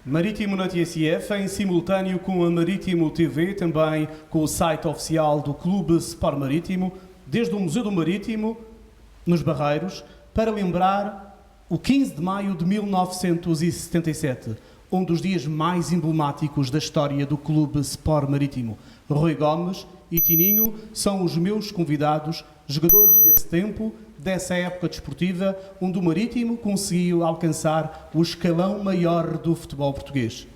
Marítimo na TSF, em simultâneo com a Marítimo TV, também com o site oficial do Clube Sport Marítimo, desde o Museu do Marítimo, nos Barreiros, para lembrar o 15 de maio de 1977, um dos dias mais emblemáticos da história do Clube Sport Marítimo. Rui Gomes e Tininho são os meus convidados, jogadores desse tempo, dessa época desportiva, onde o Marítimo conseguiu alcançar o escalão maior do futebol português.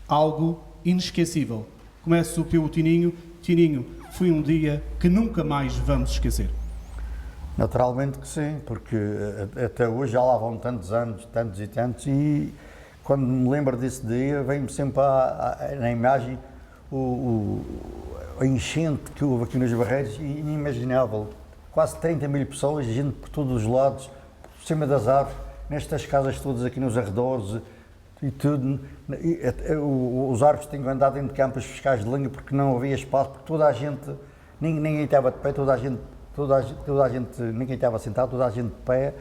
Algo inesquecível. Começo pelo Tininho. Tininho, foi um dia que nunca mais vamos esquecer. Naturalmente que sim, porque até hoje já lá vão tantos anos, tantos e tantos, e quando me lembro desse dia, vem-me sempre na imagem a enchente que houve aqui nos Barreiros, inimaginável. Quase 30 mil pessoas, gente por todos os lados, por cima das árvores, nestas casas todas aqui nos arredores e tudo. Os árvores tinham andado dentro de campos fiscais de linha porque não havia espaço, porque toda a gente, ninguém estava de pé, ninguém estava sentado, toda a gente de pé,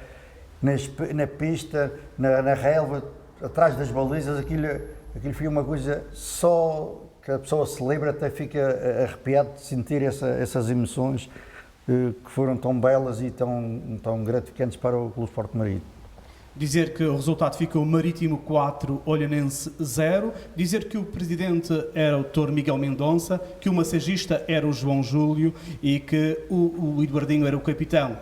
na pista, na relva, atrás das balizas, aquilo foi uma coisa só que a pessoa se lembra, até fica arrepiado de sentir essas emoções que foram tão belas e tão gratificantes para o Clube Sport Marítimo. Dizer que o resultado ficou Marítimo 4, Olhanense 0. Dizer que o presidente era o Dr. Miguel Mendonça, que o massagista era o João Júlio e que o Eduardinho era o capitão.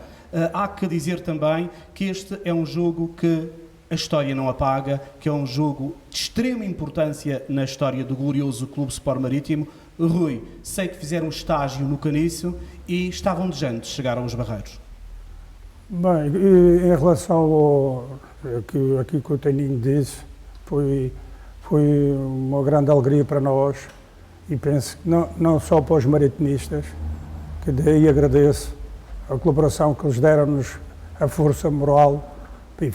Há que dizer também que este é um jogo que a história não apaga, que é um jogo de extrema importância na história do glorioso Clube Sport Marítimo. Rui, sei que fizeram estágio no Caniço e estavam desejantes de chegar aos Barreiros. Bem, em relação ao aqui que o Tininho disse, foi uma grande alegria para nós e penso que não só para os maritimistas, que daí agradeço a colaboração que eles deram-nos, a força moral e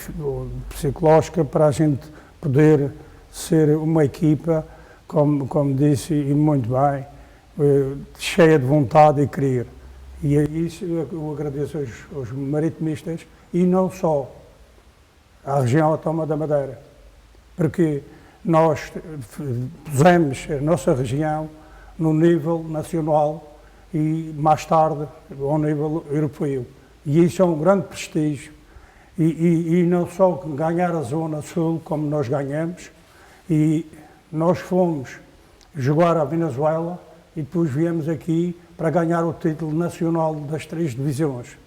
psicológica para a gente poder ser uma equipa, como disse, e muito bem, cheia de vontade e querer. E é isso eu agradeço aos maritimistas e não só à região autónoma da Madeira, porque nós pusemos a nossa região no nível nacional e mais tarde ao nível europeu. E isso é um grande prestígio. E não só ganhar a Zona Sul como nós ganhamos, e nós fomos jogar à Venezuela e depois viemos aqui para ganhar o título nacional das 3 divisões.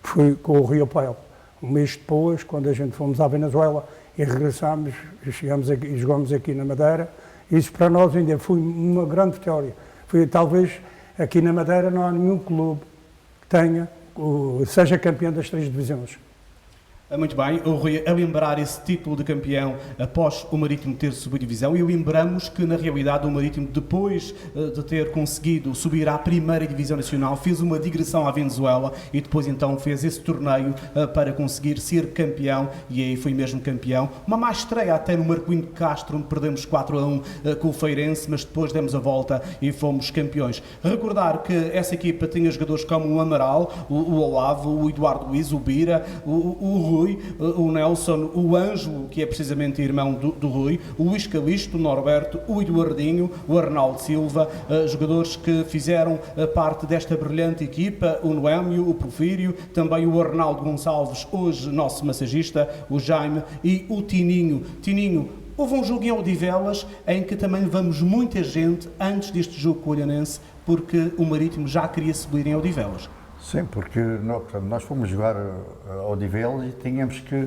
Foi com o Rio Pel. Um mês depois, quando a gente fomos à Venezuela e regressámos, chegamos aqui e jogamos aqui na Madeira, isso para nós ainda foi uma grande vitória. Talvez aqui na Madeira não há nenhum clube que seja campeão das 3 divisões. Muito bem, o Rui, a lembrar esse título de campeão após o Marítimo ter subido divisão, e lembramos que na realidade o Marítimo, depois de ter conseguido subir à primeira divisão nacional, fez uma digressão à Venezuela e depois então fez esse torneio para conseguir ser campeão, e aí foi mesmo campeão. Uma má estreia até no Marcoinho de Castro, onde perdemos 4-1 com o Feirense, mas depois demos a volta e fomos campeões. Recordar que essa equipa tinha jogadores como o Amaral, o Olavo, o Eduardo Luiz, o Bira, o Rui, o Nelson, o Ângelo, que é precisamente irmão do Rui, o Luís Calisto, o Norberto, o Eduardinho, o Arnaldo Silva, jogadores que fizeram parte desta brilhante equipa, o Noémio, o Porfírio, também o Arnaldo Gonçalves, hoje nosso massagista, o Jaime e o Tininho. Tininho, houve um jogo em Odivelas em que também levamos muita gente antes deste jogo com o Olhanense, porque o Marítimo já queria subir em Odivelas. Sim, porque nós fomos jogar ao Odivelas e tínhamos que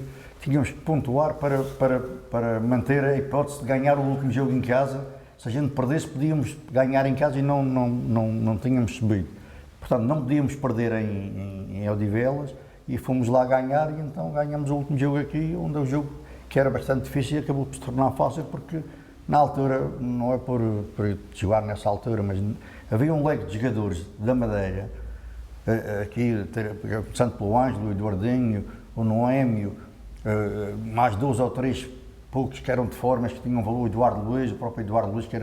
pontuar para manter a hipótese de ganhar o último jogo em casa. Se a gente perdesse, podíamos ganhar em casa e não tínhamos subido. Portanto, não podíamos perder em Odivelas e fomos lá ganhar, e então ganhamos o último jogo aqui, onde o jogo, que era bastante difícil, acabou por se tornar fácil, porque na altura, não é por jogar nessa altura, mas havia um leque de jogadores da Madeira, aqui, começando pelo Ângelo, o Eduardinho, o Noémio, mais 2 ou 3 poucos que eram de formas que tinham valor, o Eduardo Luiz, o próprio Eduardo Luiz, que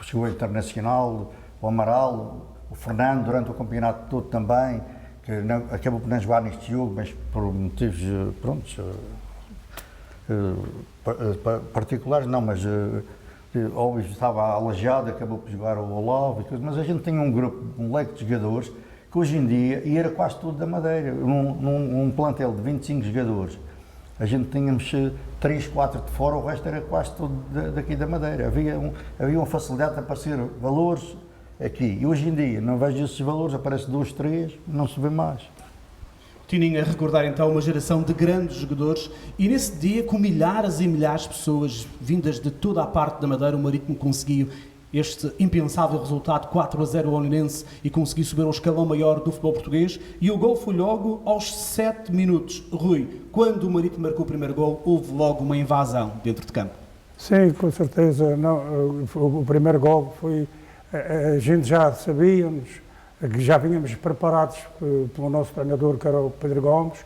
chegou internacional, o Amaral, o Fernando, durante o campeonato todo também, que acabou por não jogar neste jogo, mas por motivos, prontos, particulares não, mas óbvio estava aleijado, acabou por jogar o Olavo, mas a gente tinha um grupo, um leque de jogadores que hoje em dia, e era quase tudo da Madeira, num plantel de 25 jogadores, a gente tínhamos 3, 4 de fora, o resto era quase tudo daqui da Madeira. Havia uma facilidade de aparecer valores aqui, e hoje em dia não vejo esses valores, aparece 2, 3, não se vê mais. Tininho a recordar então uma geração de grandes jogadores e nesse dia com milhares e milhares de pessoas vindas de toda a parte da Madeira, o Marítimo conseguiu este impensável resultado 4-0 ao Olhanense e conseguiu subir ao escalão maior do futebol português e o gol foi logo aos 7 minutos. Rui, quando o Marítimo marcou o primeiro gol, houve logo uma invasão dentro de campo. Sim, com certeza. Não, o primeiro gol foi... A gente já sabíamos, que já vínhamos preparados pelo nosso treinador, que era o Pedro Gomes.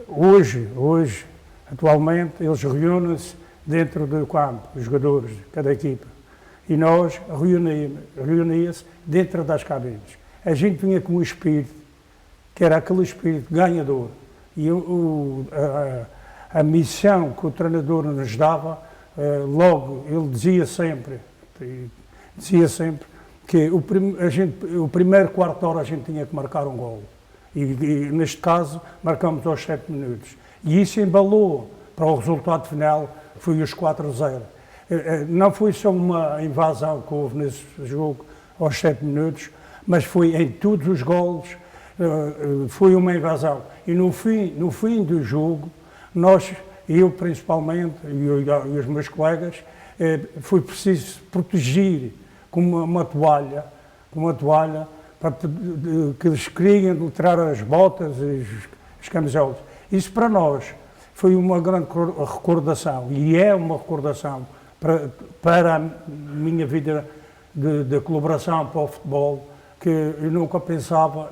Hoje, atualmente, eles reúnem-se dentro do campo, os jogadores de cada equipa. E nós reuníamos dentro das cabines. A gente vinha com um espírito, que era aquele espírito ganhador. E a missão que o treinador nos dava, logo, ele dizia sempre que o primeiro quarto de hora a gente tinha que marcar um golo. E neste caso, marcamos aos 7 minutos. E isso embalou para o resultado final, que foi os 4-0. Não foi só uma invasão que houve nesse jogo aos 7 minutos, mas foi em todos os golos, foi uma invasão. E no fim do jogo, eu principalmente, e os meus colegas, foi preciso proteger com uma toalha, para que eles queriam tirar as botas e as camisolas. Isso para nós foi uma grande recordação, e é uma recordação para a minha vida de colaboração para o futebol, que eu nunca pensava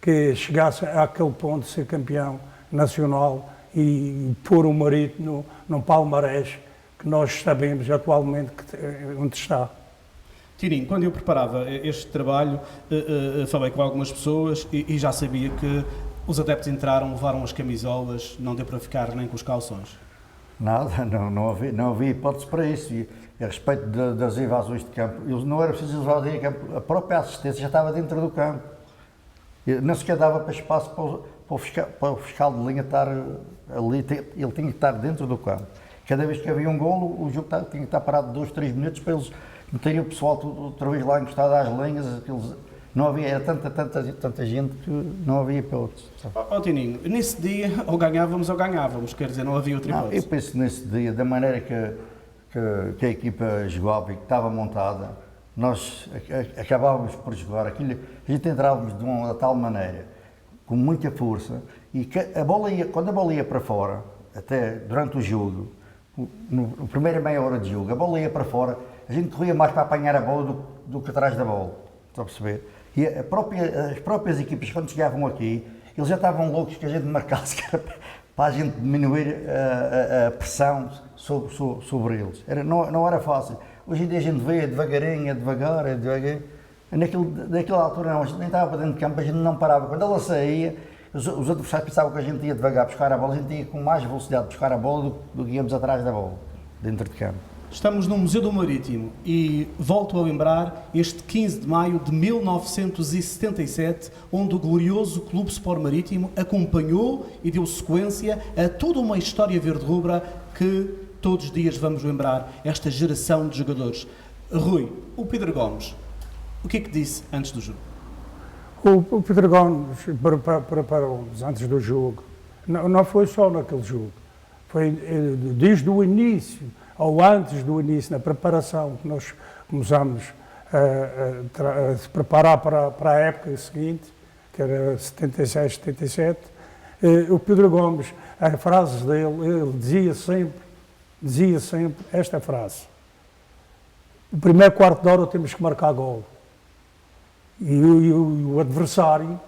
que chegasse àquele ponto de ser campeão nacional e pôr o Marítimo num palmarés que nós sabemos atualmente onde está. Tininho, quando eu preparava este trabalho, falei com algumas pessoas e já sabia que os adeptos entraram, levaram as camisolas, não deu para ficar nem com os calções. Nada, não havia hipótese para isso. E a respeito das invasões de campo, não era preciso invadir campo, a própria assistência já estava dentro do campo. Não sequer dava para espaço para o fiscal de linha estar ali, ele tinha que estar dentro do campo. Cada vez que havia um golo, o jogo tinha que estar parado 2, 3 minutos para eles meterem o pessoal outra vez lá encostado às linhas. Não havia, era tanta gente que não havia hipótese. Tininho, nesse dia ou ganhávamos, quer dizer, não havia outra hipótese. Eu penso nesse dia, da maneira que a equipa jogava e que estava montada, nós acabávamos por jogar aquilo, a gente entrávamos de uma tal maneira, com muita força, e que quando a bola ia para fora, até durante o jogo, no primeira meia hora de jogo, a bola ia para fora, a gente corria mais para apanhar a bola do que atrás da bola, está a perceber? E as próprias equipas, quando chegavam aqui, eles já estavam loucos que a gente marcasse, para a gente diminuir a pressão sobre eles. Não era fácil. Hoje em dia a gente vê devagarinho, devagar. Naquela altura não, a gente nem estava para dentro de campo, a gente não parava. Quando ela saía, os adversários pensavam que a gente ia devagar buscar a bola, a gente ia com mais velocidade buscar a bola do que íamos atrás da bola, dentro de campo. Estamos no Museu do Marítimo e volto a lembrar este 15 de maio de 1977, onde o glorioso Clube Sport Marítimo acompanhou e deu sequência a toda uma história verde-rubra que todos os dias vamos lembrar, esta geração de jogadores. Rui, o Pedro Gomes, o que é que disse antes do jogo? O Pedro Gomes preparou-nos antes do jogo. Não foi só naquele jogo, foi desde o início, ou antes do início, na preparação, que nós começamos a se preparar para a época seguinte, que era 76, 77, o Pedro Gomes, as frases dele, ele dizia sempre esta frase: o primeiro quarto de hora temos que marcar gol. E o adversário,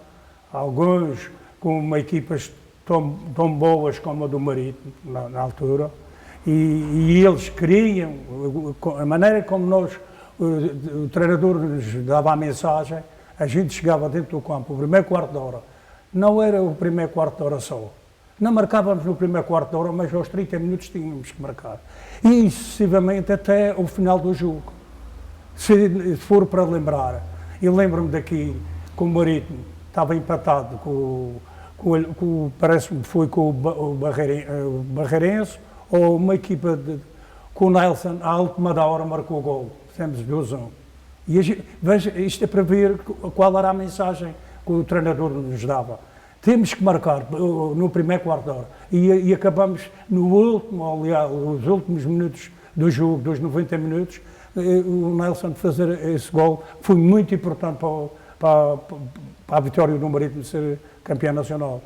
alguns com uma equipas tão boas como a do Marítimo, na altura, e eles queriam, a maneira como o treinador nos dava a mensagem, a gente chegava dentro do campo, o primeiro quarto de hora. Não era o primeiro quarto de hora só. Não marcávamos no primeiro quarto de hora, mas aos 30 minutos tínhamos que marcar. E sucessivamente até o final do jogo. Se for para lembrar, eu lembro-me daqui com o Marítimo, estava empatado parece-me que foi com o Barreirense, ou uma equipa com o Nelson, à última da hora marcou o gol. Fizemos 2-1. E veja, isto é para ver qual era a mensagem que o treinador nos dava. Temos que marcar no primeiro quarto de hora. E acabamos no último, aliás, os últimos minutos do jogo, dos 90 minutos, o Nelson fazer esse gol foi muito importante para a vitória do Marítimo ser campeão nacional.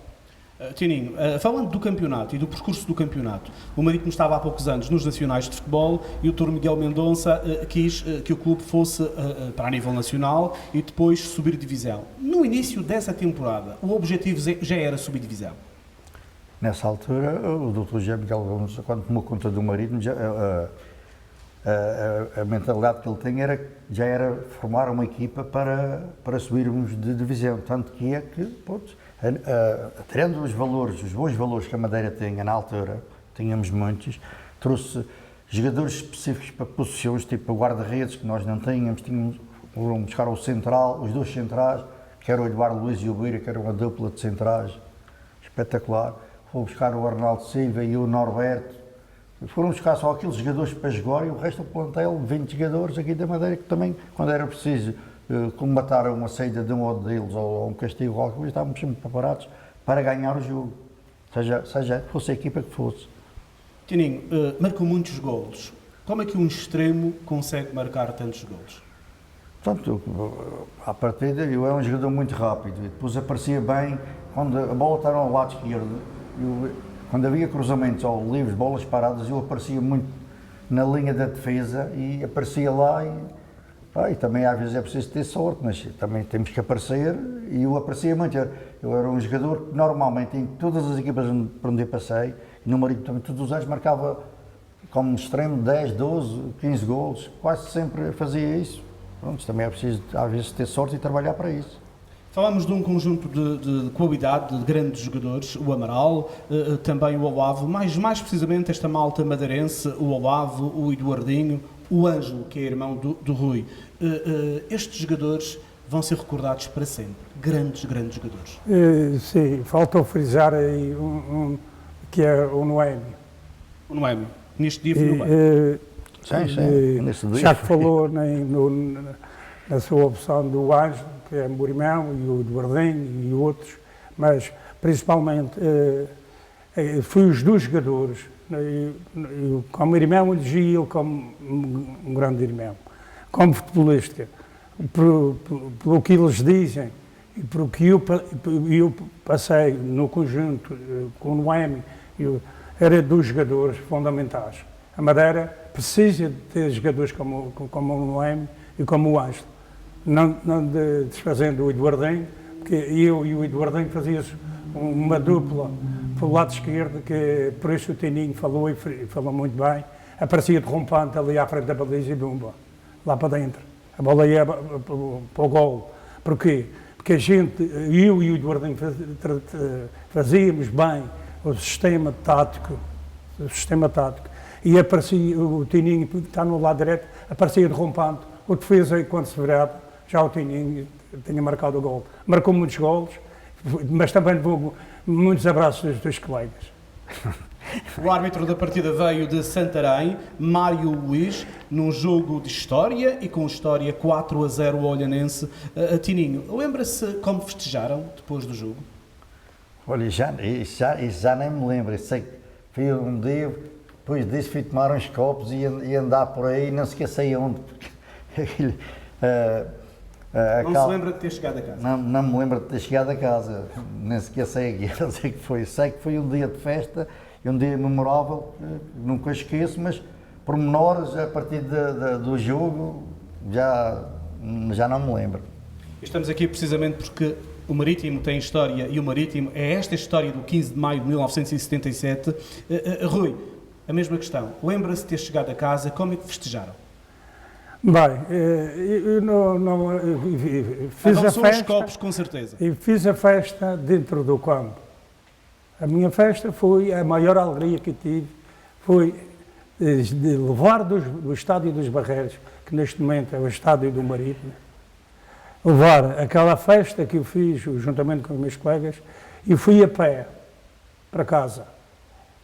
Tininho, falando do campeonato e do percurso do campeonato, o Marítimo estava há poucos anos nos nacionais de futebol e o Dr. Miguel Mendonça quis que o clube fosse para a nível nacional e depois subir divisão. No início dessa temporada, o objetivo já era subir divisão? Nessa altura, o Dr. José Miguel Mendonça, quando tomou conta do Marítimo, a mentalidade que ele tem já era formar uma equipa para subirmos de divisão, tanto que é que, tirando os bons valores que a Madeira tinha na altura, tínhamos muitos, trouxe jogadores específicos para posições, tipo guarda-redes, que nós não tínhamos, foram buscar o central, os dois centrais, que era o Eduardo Luiz e o Beira, que era uma dupla de centrais espetacular, foram buscar o Arnaldo Silva e o Norberto, foram buscar só aqueles jogadores para jogar e o resto do plantel, 20 jogadores aqui da Madeira, que também, quando era preciso combater uma saída de um deles ou um castigo ou algo, estávamos sempre preparados para ganhar o jogo, seja fosse a equipa que fosse. Tininho, marcou muitos golos. Como é que um extremo consegue marcar tantos golos? Portanto, à partida, eu era um jogador muito rápido e depois aparecia bem, quando a bola estava ao lado esquerdo, quando havia cruzamentos ou livres, bolas paradas, eu aparecia muito na linha da defesa e aparecia lá e também às vezes é preciso ter sorte, mas também temos que aparecer e eu aparecia muito. Eu era um jogador que normalmente em todas as equipas por onde eu passei, e no Marítimo também todos os anos marcava como extremo 10, 12, 15 golos, quase sempre fazia isso. Pronto, também é preciso às vezes ter sorte e trabalhar para isso. Falámos de um conjunto de qualidade, de grandes jogadores, o Amaral, também o Olavo, mais precisamente esta malta madeirense, o Olavo, o Eduardinho, o Ângelo, que é irmão do Rui. Estes jogadores vão ser recordados para sempre, grandes jogadores. Sim, faltou frisar aí que é o Noemi. O Noemi, neste dia foi no bem. Sim, já que falou na sua opção do Ângelo, que é o irmão, e o Eduardinho e outros, mas principalmente fui os dois jogadores, eu, como irmão elegia ele como um grande irmão, como futebolista, pelo que eles dizem e pelo que eu passei no conjunto com o Noemi, era dos jogadores fundamentais. A Madeira precisa de ter jogadores como o Noemi e como o Ângelo. Não desfazendo o Eduardinho, porque eu e o Eduardinho fazíamos uma dupla pelo lado esquerdo, que por isso o Tininho falou e falou muito bem, aparecia derrompante ali à frente da baliza e bumba, lá para dentro. A bola ia para o golo. Porquê? Porque eu e o Eduardinho fazíamos bem o sistema tático, e aparecia o Tininho, que está no lado direito, aparecia derrompante, o defesa, quando se virava, já o Tininho tinha marcado o gol. Marcou muitos golos, mas também levou muitos abraços dos dois colegas. O árbitro da partida veio de Santarém, Mário Luís, num jogo de história e com história 4-0 ao Olhanense. Tininho, lembra-se como festejaram depois do jogo? Olha, já nem me lembro. Eu sei que fui um dia, depois disso fui tomar uns copos e andar por aí, não se esquecia onde. Não se lembra de ter chegado a casa? Não me lembro de ter chegado a casa, nem sequer sei que foi. Sei que foi um dia de festa e um dia memorável, nunca esqueço, mas pormenores a partir do jogo já não me lembro. Estamos aqui precisamente porque o Marítimo tem história e o Marítimo é esta história do 15 de maio de 1977. Rui, a mesma questão. Lembra-se de ter chegado a casa, como é que festejaram? Bem, eu fiz a festa. Os copos, com certeza. E fiz a festa dentro do campo. A minha festa foi a maior alegria que tive, foi de levar do Estádio dos Barreiros, que neste momento é o Estádio do Marítimo, levar aquela festa que eu fiz juntamente com os meus colegas e fui a pé para casa,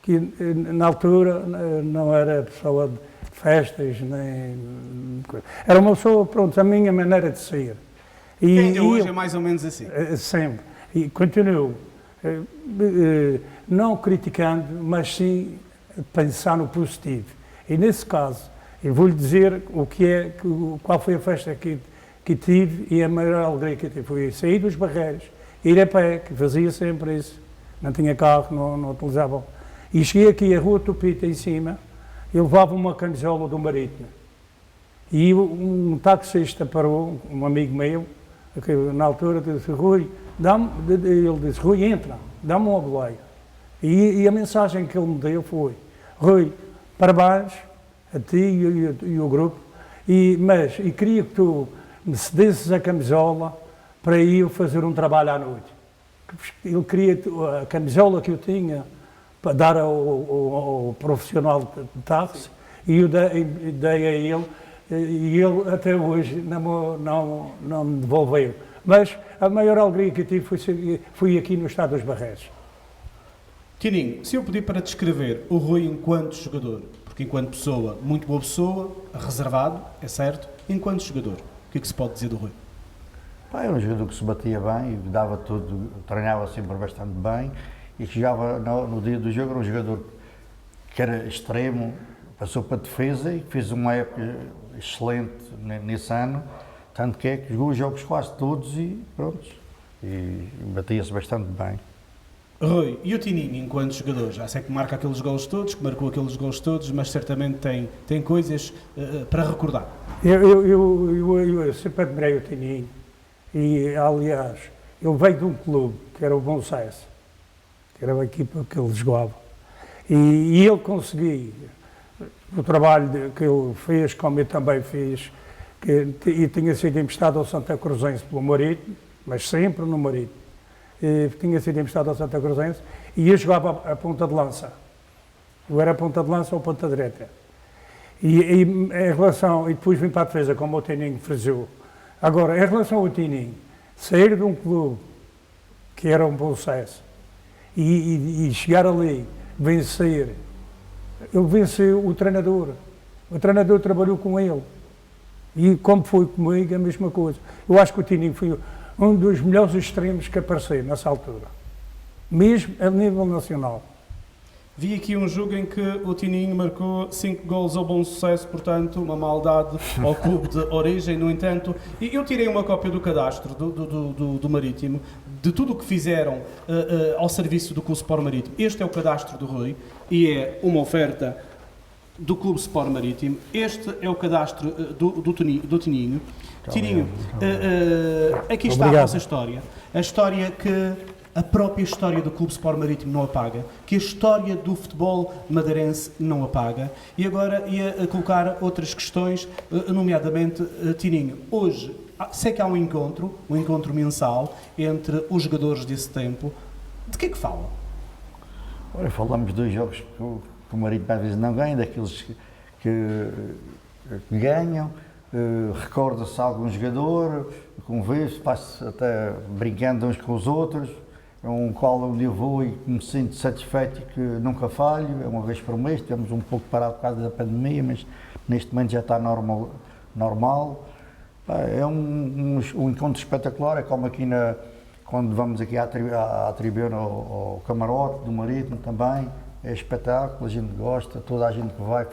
que na altura não era pessoa de festas, nem... Era uma pessoa, pronto, a minha maneira de ser. E ainda hoje é mais ou menos assim? Sempre. E continuo, não criticando, mas sim pensar no positivo. E nesse caso, eu vou-lhe dizer qual foi a festa que tive e a maior alegria que tive. Foi sair dos Barreiros, ir a pé, que fazia sempre isso. Não tinha carro, não utilizava. E cheguei aqui à Rua Tupita, em cima, e levava uma camisola do Marítimo. E um taxista parou, um amigo meu, que na altura disse, Rui, ele disse, Rui, entra, dá-me uma boleia. E a mensagem que ele me deu foi, Rui, parabéns a ti e o grupo, mas queria que tu me cedesses a camisola para eu fazer um trabalho à noite. Ele queria a camisola que eu tinha para dar ao profissional de táxi e eu dei a ele, e ele até hoje não me devolveu. Mas a maior alegria que eu tive foi aqui no Estado dos Barreiros. Tininho, se eu pedir para descrever o Rui enquanto jogador, porque enquanto pessoa, muito boa pessoa, reservado, é certo, enquanto jogador, o que é que se pode dizer do Rui? Era um jogador que se batia bem, dava tudo, treinava sempre bastante bem e que jogava no dia do jogo. Era um jogador que era extremo, passou para a defesa e fez uma época excelente nesse ano, tanto que jogou os jogos quase todos e pronto, e batia-se bastante bem. Rui, e o Tininho enquanto jogador? Já sei que marca aqueles gols todos, que marcou aqueles gols todos, mas certamente tem coisas para recordar. Eu sempre admirei o Tininho. E, aliás, ele veio de um clube, que era o Bom Sucesso, que era a equipa que ele jogava. E ele conseguiu, o trabalho que ele fez, como eu também fiz, e tinha sido emprestado ao Santa Cruzense pelo Marítimo, mas sempre no Marítimo. Tinha sido emprestado ao Santa Cruzense e eu jogava a ponta de lança. Eu era a ponta de lança ou ponta direita. E em relação, e depois vim para a defesa, como o Tininho frisou. Agora, em relação ao Tininho, sair de um clube que era um bom sucesso e chegar ali, vencer, ele venceu o treinador trabalhou com ele, e como foi comigo, a mesma coisa. Eu acho que o Tininho foi um dos melhores extremos que apareceu nessa altura, mesmo a nível nacional. Vi aqui um jogo em que o Tininho marcou 5 golos ao Bom Sucesso, portanto, uma maldade ao clube de origem. No entanto, eu tirei uma cópia do cadastro do Marítimo, de tudo o que fizeram ao serviço do Clube Sport Marítimo. Este é o cadastro do Rui e é uma oferta do Clube Sport Marítimo. Este é o cadastro do Tininho. Tininho, aqui está a vossa história. A história que a própria história do Clube Sport Marítimo não apaga, que a história do futebol madeirense não apaga. E agora ia colocar outras questões, nomeadamente, Tininho, hoje sei que há um encontro mensal entre os jogadores desse tempo. De que é que falam? Olha, falamos dos jogos que o Marítimo às vezes não ganha, daqueles que ganham. Recorda-se algum jogador, com vez, faz até brincando uns com os outros, onde eu vou e me sinto satisfeito e que nunca falho, é uma vez por mês. Tivemos um pouco parado por causa da pandemia, mas neste momento já está normal. É um encontro espetacular, é como aqui quando vamos aqui à tribuna, ao camarote do Marítimo também, é espetáculo, a gente gosta, toda a gente que vai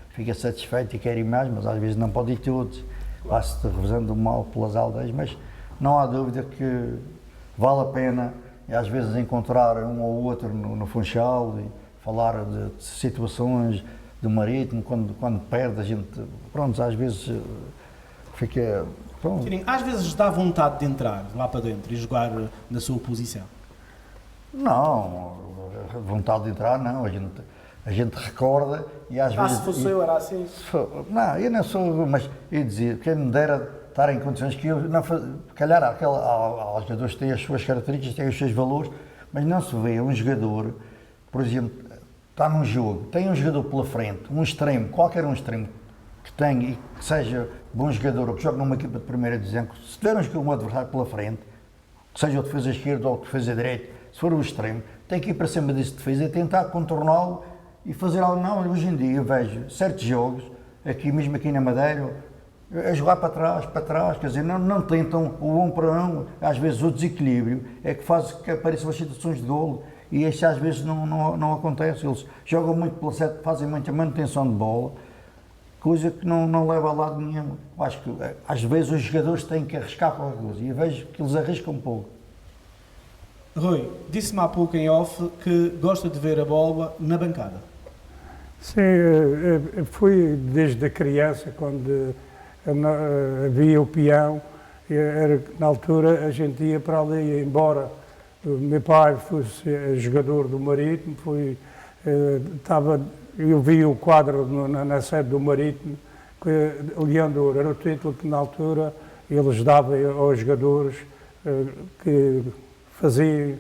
fica satisfeito e quer ir mais, mas às vezes não pode ir todos, vai-se revezando mal pelas aldeias, mas não há dúvida que vale a pena, e às vezes encontrar um ou outro no Funchal e falar de situações do Marítimo, quando perde a gente, pronto, às vezes fica... Pronto. Às vezes dá vontade de entrar lá para dentro e jogar na sua posição? Não, vontade de entrar não, a gente recorda e às vezes... se fosse eu, era assim? Não, eu não sou, mas eu dizia, quem me dera estar em condições que eu não fazia, calhar há jogadores que têm as suas características, têm os seus valores, mas não se vê um jogador, por exemplo, está num jogo, tem um jogador pela frente, um extremo, qualquer um extremo que tenha e que seja bom jogador ou que jogue numa equipa de primeira divisão, se tiver um adversário pela frente, que seja o defesa esquerdo ou o defesa direito, se for o extremo, tem que ir para cima desse defesa e tentar contorná-lo e fazer algo. Não, hoje em dia eu vejo certos jogos, mesmo aqui na Madeira, a jogar para trás, quer dizer, não tentam o 1 para 1, às vezes o desequilíbrio é que faz que apareçam as situações de golo e este às vezes não acontece, eles jogam muito pela sete, fazem muita manutenção de bola, coisa que não leva a lado nenhum. Eu acho que às vezes os jogadores têm que arriscar qualquer coisa e eu vejo que eles arriscam um pouco. Rui, disse-me há pouco em off que gosta de ver a bola na bancada. Sim, fui desde a criança, quando havia o peão, na altura a gente ia para ali, embora o meu pai fosse jogador do Marítimo, eu vi o quadro na sede do Marítimo, que Leão de Ouro era o título que na altura eles davam aos jogadores que faziam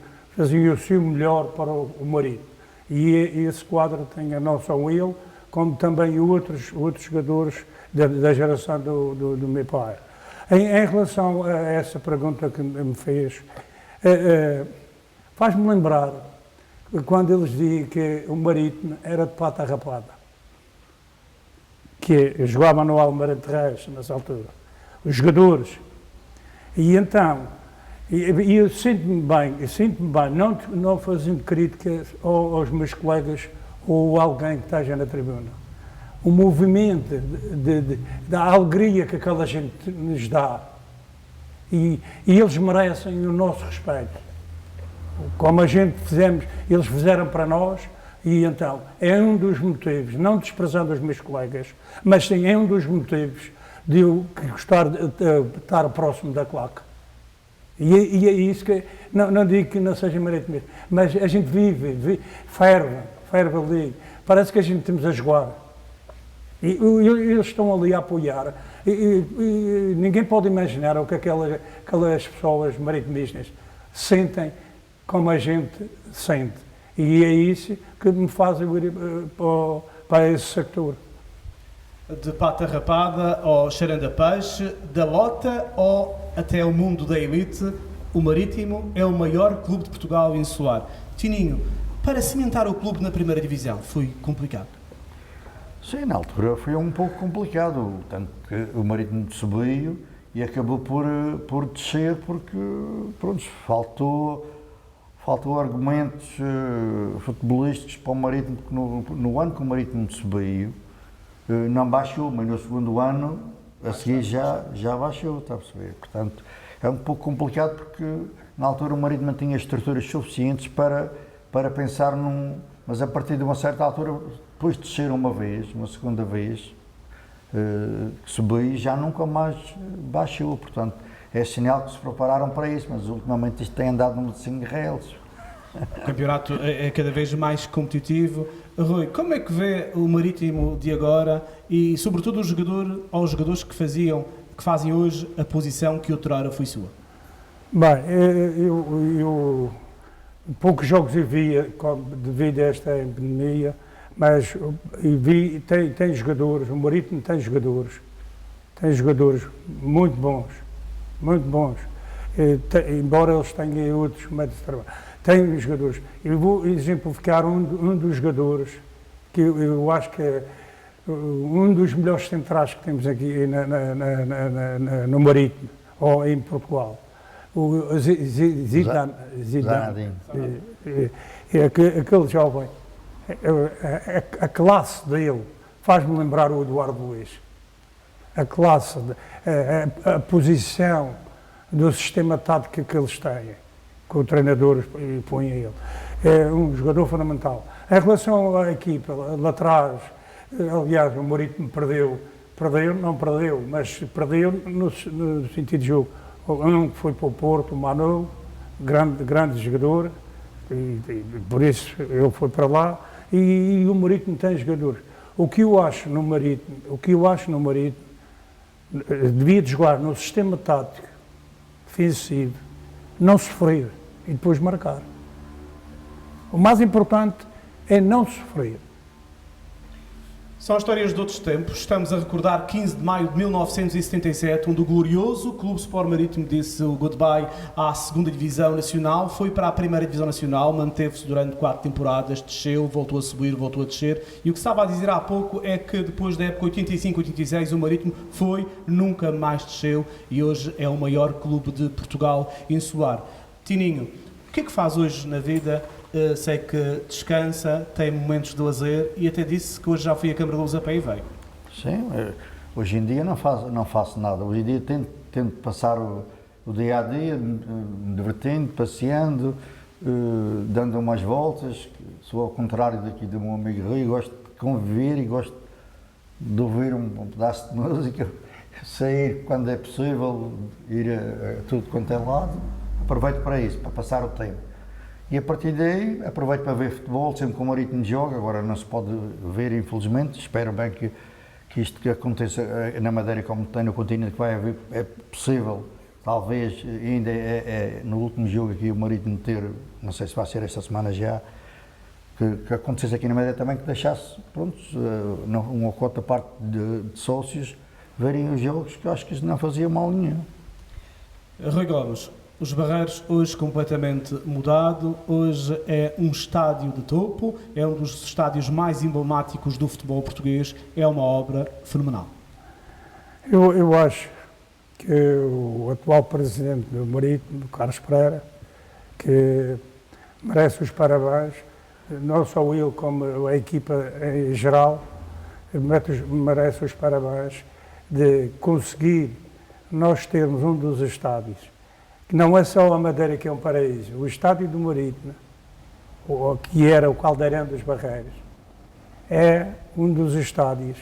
o seu melhor para o Marítimo. E esse quadro tem não só ele, como também outros jogadores da geração do meu pai. Em relação a essa pergunta que me fez, faz-me lembrar quando eles diziam que o Marítimo era de pata rapada, que jogava no Almirante Reis nessa altura, os jogadores. E então, eu sinto-me bem, não fazendo críticas aos meus colegas ou alguém que esteja na tribuna. O movimento da alegria que aquela gente nos dá e eles merecem o nosso respeito. Como a gente eles fizeram para nós e então é um dos motivos, não desprezando os meus colegas, mas sim é um dos motivos de eu gostar de estar próximo da claque. E é isso que, não digo que não seja Marítimo mesmo, mas a gente ferve ali, parece que a gente temos a jogar. E eles estão ali a apoiar, e ninguém pode imaginar o que aquelas pessoas maritimistas sentem como a gente sente. E é isso que me faz ir para esse setor. De pata rapada ao cheirando a peixe, da lota ou até o mundo da elite, o Marítimo é o maior clube de Portugal insular. Tininho, para cimentar o clube na primeira divisão, foi complicado? Sim, na altura foi um pouco complicado, tanto que o Marítimo subiu e acabou por descer porque, pronto, faltou argumentos futebolísticos para o Marítimo, porque no ano que o Marítimo subiu, não baixou, mas no segundo ano, a seguir já baixou, está a perceber? Portanto, é um pouco complicado porque na altura o Marítimo tinha estruturas suficientes para pensar mas a partir de uma certa altura, depois de descer uma segunda vez, que subiu, já nunca mais baixou, portanto, é sinal que se prepararam para isso, mas ultimamente isto tem andado no de reles. O campeonato é cada vez mais competitivo. Rui, como é que vê o Marítimo de agora e, sobretudo, aos jogadores que fazem hoje a posição que outrora foi sua? Bem, eu poucos jogos eu via devido a esta epidemia, mas tem jogadores, o Marítimo tem jogadores muito bons, embora eles tenham outros métodos de trabalho. Tem jogadores. Eu vou exemplificar um dos jogadores que eu acho que é um dos melhores centrais que temos aqui no Marítimo, ou em Portugal. O Zidane. Aquele jovem, a classe dele faz-me lembrar o Eduardo Luiz. A classe, a posição do sistema tático que eles têm, que o treinador põe a ele. É um jogador fundamental. Em relação à equipa, lá atrás, aliás, o Marítimo mas perdeu no sentido de jogo. Um que foi para o Porto, o Manu, grande jogador, e por isso ele foi para lá, e o Marítimo tem jogadores. O que eu acho no Marítimo, devia de jogar no sistema tático defensivo, não sofrer e depois marcar. O mais importante é não sofrer. São histórias de outros tempos. Estamos a recordar 15 de maio de 1977, onde o glorioso Clube Sport Marítimo disse o goodbye à segunda Divisão Nacional, foi para a primeira Divisão Nacional, manteve-se durante 4 temporadas, desceu, voltou a subir, voltou a descer. E o que estava a dizer há pouco é que depois da época 85-86 o Marítimo nunca mais desceu e hoje é o maior clube de Portugal insular. Tininho, o que é que faz hoje na vida? Sei que descansa, tem momentos de lazer e até disse que hoje já fui a Câmara de Luz a pé e veio. Sim, hoje em dia não faço nada. Hoje em dia tento passar o dia a dia, me divertindo, passeando, dando umas voltas. Sou ao contrário daqui do meu amigo Rui, gosto de conviver e gosto de ouvir um pedaço de música, sair quando é possível, ir a tudo quanto é lado. Aproveito para isso, para passar o tempo. E a partir daí aproveito para ver futebol, sempre que o Marítimo joga, agora não se pode ver infelizmente, espero bem que isto que aconteça na Madeira como tem no continente, que vai haver, é possível, talvez ainda no último jogo aqui o Marítimo ter, não sei se vai ser esta semana já, que acontecesse aqui na Madeira também, que deixasse, pronto, uma cota parte de sócios verem os jogos, que eu acho que isso não fazia mal nenhum. Rui Gomes, os Barreiros hoje completamente mudado, hoje é um estádio de topo, é um dos estádios mais emblemáticos do futebol português, é uma obra fenomenal. Eu acho que o atual presidente do Marítimo, Carlos Pereira, que merece os parabéns, não só ele como a equipa em geral, merece os parabéns de conseguir nós termos um dos estádios, que não é só a Madeira que é um paraíso, o estádio do Marítimo, que era o Caldeirão dos Barreiros, é um dos estádios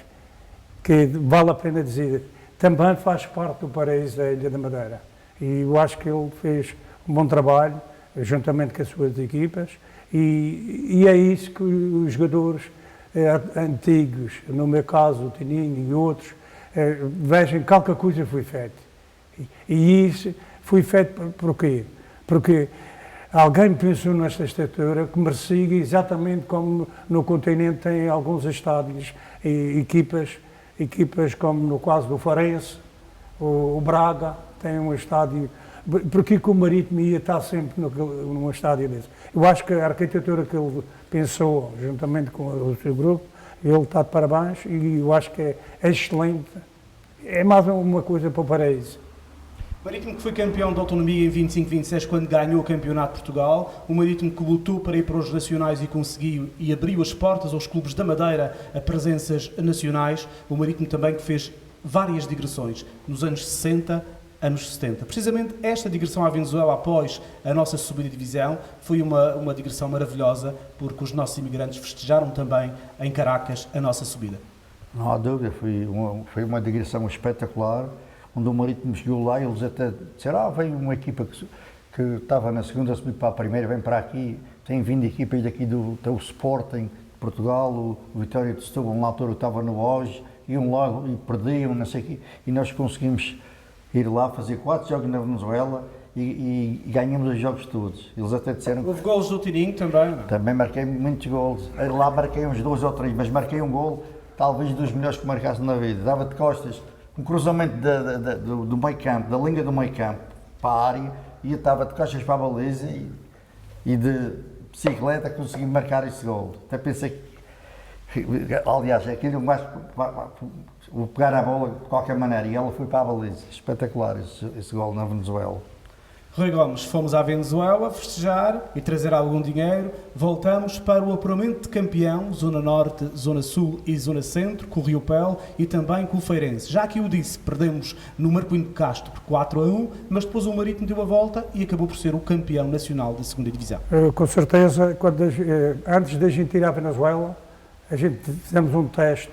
que vale a pena dizer, também faz parte do paraíso da Ilha da Madeira. E eu acho que ele fez um bom trabalho, juntamente com as suas equipas, e é isso que os jogadores antigos, no meu caso o Tininho e outros, vejam que qualquer coisa foi feita. E isso foi feito por quê? Porque alguém pensou nesta estrutura que merecia, exatamente como no continente tem alguns estádios e equipas como no caso do Farense, o Braga tem um estádio. Porque o Marítimo ia estar sempre num estádio desse? Eu acho que a arquitetura que ele pensou, juntamente com o seu grupo, ele está de parabéns e eu acho que é excelente. É mais uma coisa para o paraíso. O Marítimo que foi campeão da autonomia em 25-26 quando ganhou o Campeonato de Portugal, o Marítimo que lutou para ir para os nacionais e conseguiu e abriu as portas aos clubes da Madeira a presenças nacionais, o Marítimo também que fez várias digressões nos anos 60, anos 70. Precisamente esta digressão à Venezuela após a nossa subida de divisão foi uma digressão maravilhosa porque os nossos imigrantes festejaram também em Caracas a nossa subida. Não há dúvida, foi uma digressão espetacular, onde o Marítimo chegou lá e eles até disseram, veio uma equipa que estava na segunda a subir para a primeira, vem para aqui, tem vindo equipas daqui do Sporting de Portugal, o Vitória de Setúbal, na altura estava no auge, iam logo e perdiam, não sei o quê, e nós conseguimos ir lá fazer 4 jogos na Venezuela e ganhamos os jogos todos. Eles até disseram... Houve golos do Tininho também, não? Também marquei muitos golos. Lá marquei uns 2 ou 3, mas marquei um golo, talvez dos melhores que marcasse na vida. Dava de costas, um cruzamento do meio campo, da linha do meio campo para a área, e eu estava de costas para a baliza e de bicicleta consegui marcar esse golo. Até pensei que, aliás, aquilo mais... Vou pegar a bola de qualquer maneira e ela foi para a baliza. Espetacular esse gol na Venezuela. Rui Gomes, fomos à Venezuela festejar e trazer algum dinheiro. Voltamos para o apuramento de campeão, Zona Norte, Zona Sul e Zona Centro, com o Rio Pel e também com o Feirense. Já que eu disse, perdemos no Marcoinho de Castro por 4-1, mas depois o Marítimo deu a volta e acabou por ser o campeão nacional da segunda Divisão. Com certeza, antes da gente ir à Venezuela, a gente fizemos um teste.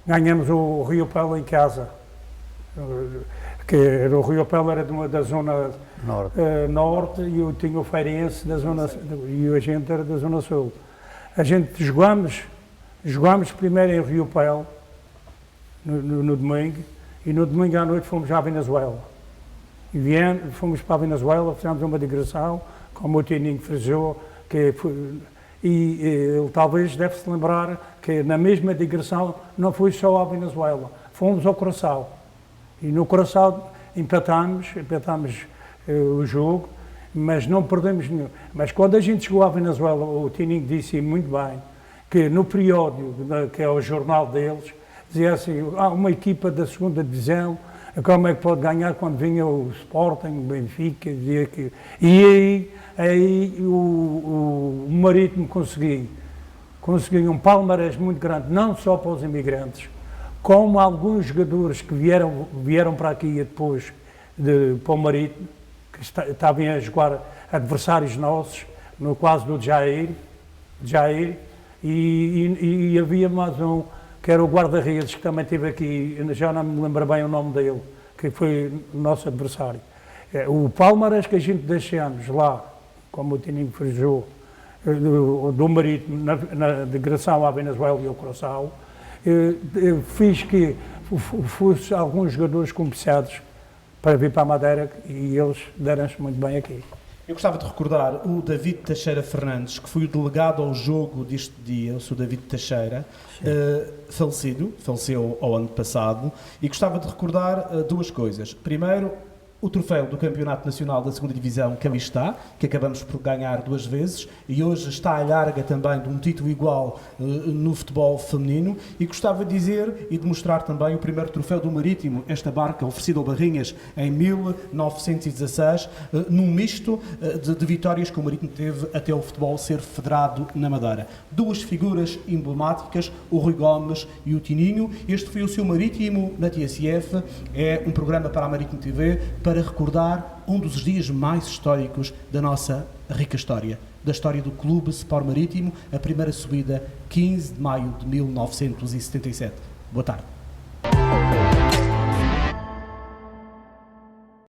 Ganhamos o Rio Pel em casa, que o Rio Pel era da zona norte e eu tinha o Feirense da zona e a gente era da zona sul. A gente jogamos primeiro em Rio Pel no domingo e no domingo à noite fomos à Venezuela. E fomos para a Venezuela, fizemos uma digressão, como o Tininho frisou, Ele talvez deve-se lembrar que na mesma digressão não foi só à Venezuela, fomos ao Curaçao. E no Curaçao empatámos o jogo, mas não perdemos nenhum. Mas quando a gente chegou à Venezuela, o Tininho disse muito bem, que no periódico, que é o jornal deles, dizia assim, uma equipa da segunda divisão, como é que pode ganhar quando vinha o Sporting, o Benfica, dizia que... E aí o Marítimo conseguiu um palmarés muito grande, não só para os imigrantes, como alguns jogadores que vieram para aqui depois para o Marítimo, que estavam a jogar adversários nossos, no caso do Jair, e havia mais um, que era o guarda-redes, que também esteve aqui, já não me lembro bem o nome dele, que foi o nosso adversário. O palmarés que a gente deixamos lá, como o Tininho frisou, do Marítimo, na digressão à Venezuela e ao Curaçao, fiz que fosse alguns jogadores começados para vir para a Madeira e eles deram-se muito bem aqui. Eu gostava de recordar o David Teixeira Fernandes, que foi o delegado ao jogo deste dia, o Sr. David Teixeira, faleceu ao ano passado, e gostava de recordar duas coisas. Primeiro, o troféu do Campeonato Nacional da 2ª Divisão, que ali está, que acabamos por ganhar 2 vezes, e hoje está à larga também de um título igual no futebol feminino, e gostava de dizer e de mostrar também o primeiro troféu do Marítimo, esta barca oferecida ao Barrinhas em 1916, num misto de vitórias que o Marítimo teve até o futebol ser federado na Madeira. 2 figuras emblemáticas, o Rui Gomes e o Tininho. Este foi o seu Marítimo na TSF, é um programa para a Marítimo TV, para recordar um dos dias mais históricos da nossa rica história, da história do Clube Sport Marítimo, a primeira subida, 15 de maio de 1977. Boa tarde.